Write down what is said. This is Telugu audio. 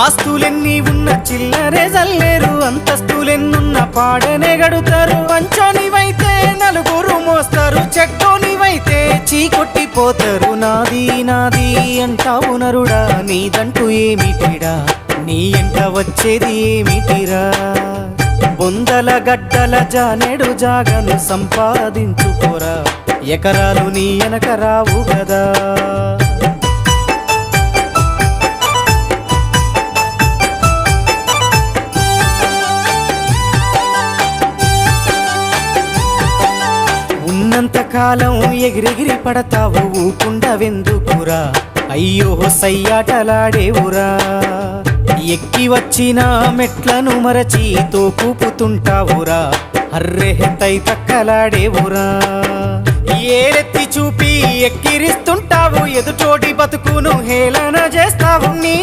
ఆస్తులెన్ని ఉన్న చిల్లరే జల్లేరు, అంతస్తులెన్నున్న పాడనే గడుతారు. పంచోనివైతే నలుగురు మోస్తారు, చెట్టోనివైతే చీకొట్టిపోతారు. నాది నాది అంటావు నరుడా, నీదంటూ ఏమిటిరా, నీ ఎంట వచ్చేది ఏమిటిరా. బొందల గడ్డల జానెడు జాగను సంపాదించుకోరా, ఎకరాలు నీ వెనక రావు గదా. ఉన్నంతకాలం ఎగిరెగిరి పడతావు, ఊకుండవెందుకురా, అయ్యో సయ్యాటలాడేవురా. ఎక్కి వచ్చిన మెట్లను మరచి తోకూపుతుంటావురా, అర్రె తై తక్కలాడేవురా. ఏలెత్తి చూపి ఎక్కిరిస్తుంటావు, ఎదుటోటి బతుకును హేళన చేస్తావు. నీ